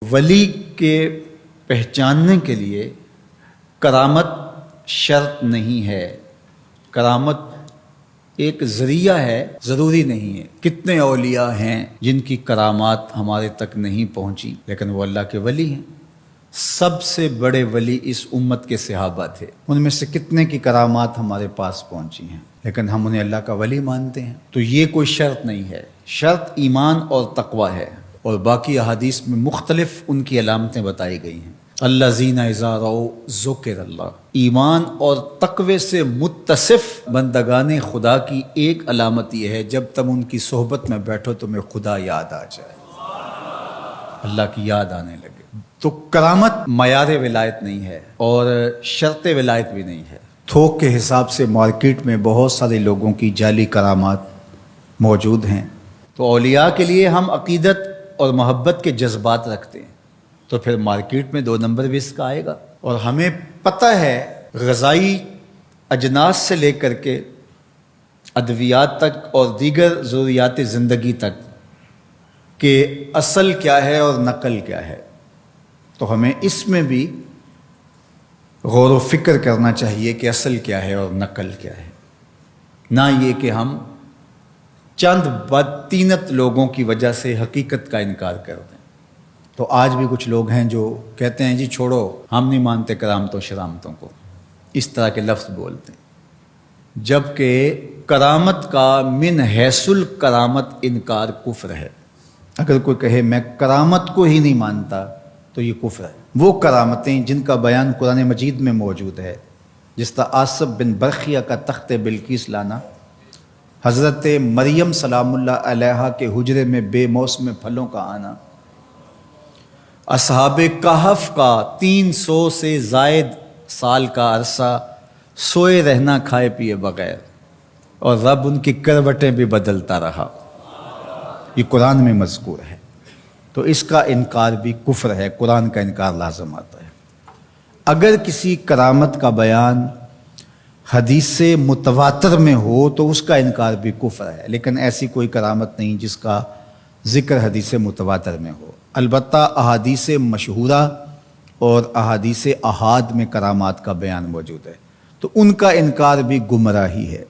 ولی کے پہچاننے کے لیے کرامت شرط نہیں ہے، کرامت ایک ذریعہ ہے، ضروری نہیں ہے۔ کتنے اولیاء ہیں جن کی کرامات ہمارے تک نہیں پہنچی لیکن وہ اللہ کے ولی ہیں۔ سب سے بڑے ولی اس امت کے صحابہ تھے، ان میں سے کتنے کی کرامات ہمارے پاس پہنچی ہیں لیکن ہم انہیں اللہ کا ولی مانتے ہیں۔ تو یہ کوئی شرط نہیں ہے، شرط ایمان اور تقوی ہے، اور باقی احادیث میں مختلف ان کی علامتیں بتائی گئی ہیں۔ الذین اذا رأوا ذکر اللہ، ایمان اور تقوی سے متصف بندگان خدا کی ایک علامت یہ ہے جب تم ان کی صحبت میں بیٹھو تمہیں خدا یاد آ جائے، اللہ کی یاد آنے لگے۔ تو کرامت معیار ولایت نہیں ہے اور شرط ولایت بھی نہیں ہے۔ تھوک کے حساب سے مارکیٹ میں بہت سارے لوگوں کی جعلی کرامات موجود ہیں، تو اولیاء کے لیے ہم عقیدت اور محبت کے جذبات رکھتے ہیں تو پھر مارکیٹ میں 2 نمبر بھی اس کا آئے گا۔ اور ہمیں پتہ ہے غذائی اجناس سے لے کر کے ادویات تک اور دیگر ضروریات زندگی تک کہ اصل کیا ہے اور نقل کیا ہے، تو ہمیں اس میں بھی غور و فکر کرنا چاہیے کہ اصل کیا ہے اور نقل کیا ہے، نہ یہ کہ ہم چند بدطینت لوگوں کی وجہ سے حقیقت کا انکار کر دیں۔ تو آج بھی کچھ لوگ ہیں جو کہتے ہیں جی چھوڑو، ہم نہیں مانتے کرامتوں شرامتوں کو، اس طرح کے لفظ بولتے ہیں، جبکہ کرامت کا من حیث الکرامت انکار کفر ہے۔ اگر کوئی کہے میں کرامت کو ہی نہیں مانتا تو یہ کفر ہے۔ وہ کرامتیں جن کا بیان قرآن مجید میں موجود ہے، جس طرح آصف بن برخیہ کا تخت بلقیس لانا، حضرت مریم سلام اللہ علیہا کے حجرے میں بے موسم پھلوں کا آنا، اصحاب کہف کا 300 سے زائد سال کا عرصہ سوئے رہنا کھائے پیے بغیر، اور رب ان کی کروٹیں بھی بدلتا رہا، یہ قرآن میں مذکور ہے۔ تو اس کا انکار بھی کفر ہے، قرآن کا انکار لازم آتا ہے۔ اگر کسی کرامت کا بیان حدیث متواتر میں ہو تو اس کا انکار بھی کفر ہے، لیکن ایسی کوئی کرامت نہیں جس کا ذکر حدیث متواتر میں ہو۔ البتہ احادیث مشہورہ اور احادیث احاد میں کرامات کا بیان موجود ہے، تو ان کا انکار بھی گمراہی ہے۔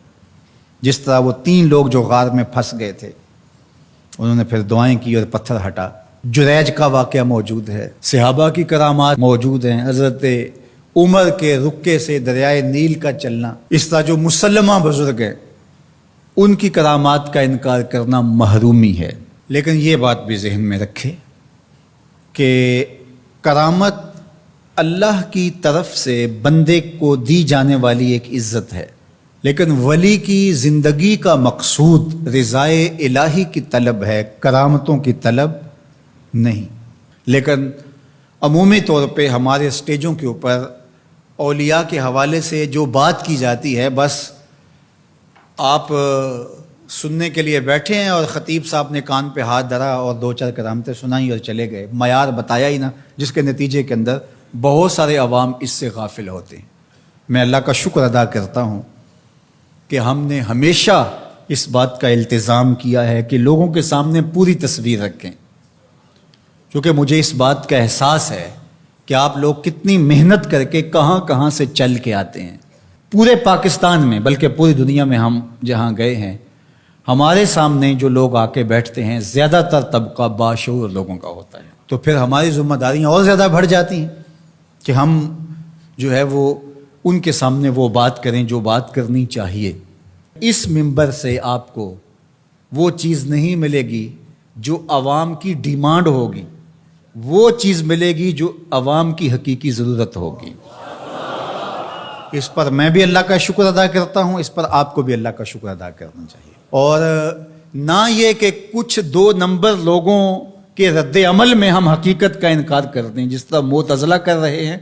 جس طرح وہ 3 لوگ جو غار میں پھنس گئے تھے، انہوں نے پھر دعائیں کی اور پتھر ہٹا۔ جریج کا واقعہ موجود ہے، صحابہ کی کرامات موجود ہیں، حضرت عمر کے رکے سے دریائے نیل کا چلنا، اس طرح جو مسلمہ بزرگ ہیں ان کی کرامات کا انکار کرنا محرومی ہے۔ لیکن یہ بات بھی ذہن میں رکھے کہ کرامت اللہ کی طرف سے بندے کو دی جانے والی ایک عزت ہے، لیکن ولی کی زندگی کا مقصود رضائے الہی کی طلب ہے، کرامتوں کی طلب نہیں۔ لیکن عمومی طور پہ ہمارے اسٹیجوں کے اوپر اولیاء کے حوالے سے جو بات کی جاتی ہے، بس آپ سننے کے لیے بیٹھے ہیں اور خطیب صاحب نے کان پہ ہاتھ دھرا اور 2-4 کرامتیں سنائیں اور چلے گئے، معیار بتایا ہی نہ، جس کے نتیجے کے اندر بہت سارے عوام اس سے غافل ہوتے ہیں۔ میں اللہ کا شکر ادا کرتا ہوں کہ ہم نے ہمیشہ اس بات کا التزام کیا ہے کہ لوگوں کے سامنے پوری تصویر رکھیں، کیونکہ مجھے اس بات کا احساس ہے کہ آپ لوگ کتنی محنت کر کے کہاں کہاں سے چل کے آتے ہیں، پورے پاکستان میں بلکہ پوری دنیا میں ہم جہاں گئے ہیں، ہمارے سامنے جو لوگ آ کے بیٹھتے ہیں زیادہ تر طبقہ باشعور لوگوں کا ہوتا ہے، تو پھر ہماری ذمہ داریاں اور زیادہ بڑھ جاتی ہیں کہ ہم جو ہے وہ ان کے سامنے وہ بات کریں جو بات کرنی چاہیے۔ اس منبر سے آپ کو وہ چیز نہیں ملے گی جو عوام کی ڈیمانڈ ہوگی، وہ چیز ملے گی جو عوام کی حقیقی ضرورت ہوگی۔ اس پر میں بھی اللہ کا شکر ادا کرتا ہوں، اس پر آپ کو بھی اللہ کا شکر ادا کرنا چاہیے، اور نہ یہ کہ کچھ 2 نمبر لوگوں کے رد عمل میں ہم حقیقت کا انکار کر دیں، جس طرح معتزلہ کر رہے ہیں،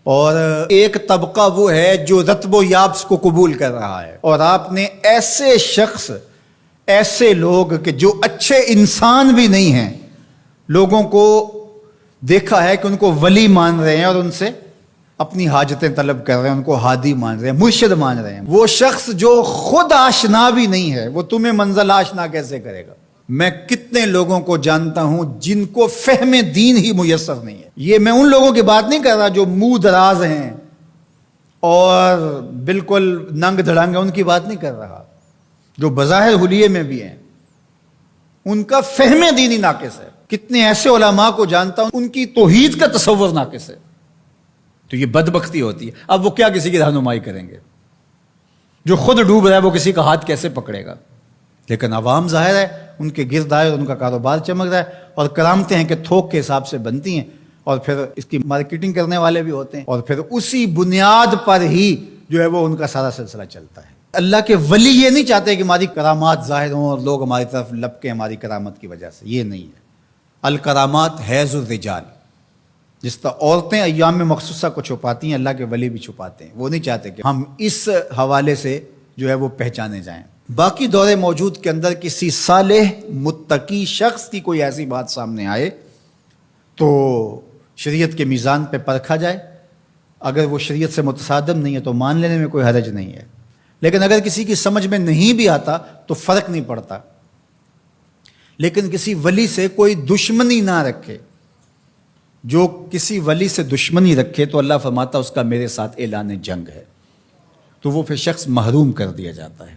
اور ایک طبقہ وہ ہے جو رتب و یابس کو قبول کر رہا ہے، اور آپ نے ایسے شخص، ایسے لوگ کہ جو اچھے انسان بھی نہیں ہیں، لوگوں کو دیکھا ہے کہ ان کو ولی مان رہے ہیں اور ان سے اپنی حاجتیں طلب کر رہے ہیں، ان کو ہادی مان رہے ہیں، مرشد مان رہے ہیں۔ وہ شخص جو خود آشنا بھی نہیں ہے، وہ تمہیں منزل آشنا کیسے کرے گا؟ میں کتنے لوگوں کو جانتا ہوں جن کو فہم دین ہی میسر نہیں ہے. یہ میں ان لوگوں کی بات نہیں کر رہا جو منہ دراز ہیں اور بالکل ننگ دھڑنگ ہیں، ان کی بات نہیں کر رہا. جو بظاہر حلیے میں بھی ہیں ان کا فہم دین ہی ناقص ہے. کتنے ایسے علماء کو جانتا ہوں ان کی توحید کا تصور ناقص ہے. تو یہ بدبختی ہوتی ہے. اب وہ کیا کسی کی رہنمائی کریں گے؟ جو خود ڈوب رہا ہے وہ کسی کا ہاتھ کیسے پکڑے گا؟ لیکن عوام ظاہر ہے ان کے گرد آئے اور ان کا کاروبار چمک رہا ہے، اور کرامتیں ہیں کہ تھوک کے حساب سے بنتی ہیں، اور پھر اس کی مارکیٹنگ کرنے والے بھی ہوتے ہیں، اور پھر اسی بنیاد پر ہی جو ہے وہ ان کا سارا سلسلہ چلتا ہے. اللہ کے ولی یہ نہیں چاہتے کہ ہماری کرامات ظاہر ہوں اور لوگ ہماری طرف لپکیں ہماری کرامت کی وجہ سے. یہ نہیں ہے. الکرامات حیض الرجال، جس طرح عورتیں ایام مخصوصہ کو چھپاتی ہیں، اللہ کے ولی بھی چھپاتے ہیں. وہ نہیں چاہتے کہ ہم اس حوالے سے جو ہے وہ پہچانے جائیں. باقی دور موجود کے اندر کسی صالح متقی شخص کی کوئی ایسی بات سامنے آئے تو شریعت کے میزان پہ پرکھا جائے. اگر وہ شریعت سے متصادم نہیں ہے تو مان لینے میں کوئی حرج نہیں ہے. لیکن اگر کسی کی سمجھ میں نہیں بھی آتا تو فرق نہیں پڑتا. لیکن کسی ولی سے کوئی دشمنی نہ رکھے. جو کسی ولی سے دشمنی رکھے تو اللہ فرماتا اس کا میرے ساتھ اعلان جنگ ہے، تو وہ پھر شخص محروم کر دیا جاتا ہے.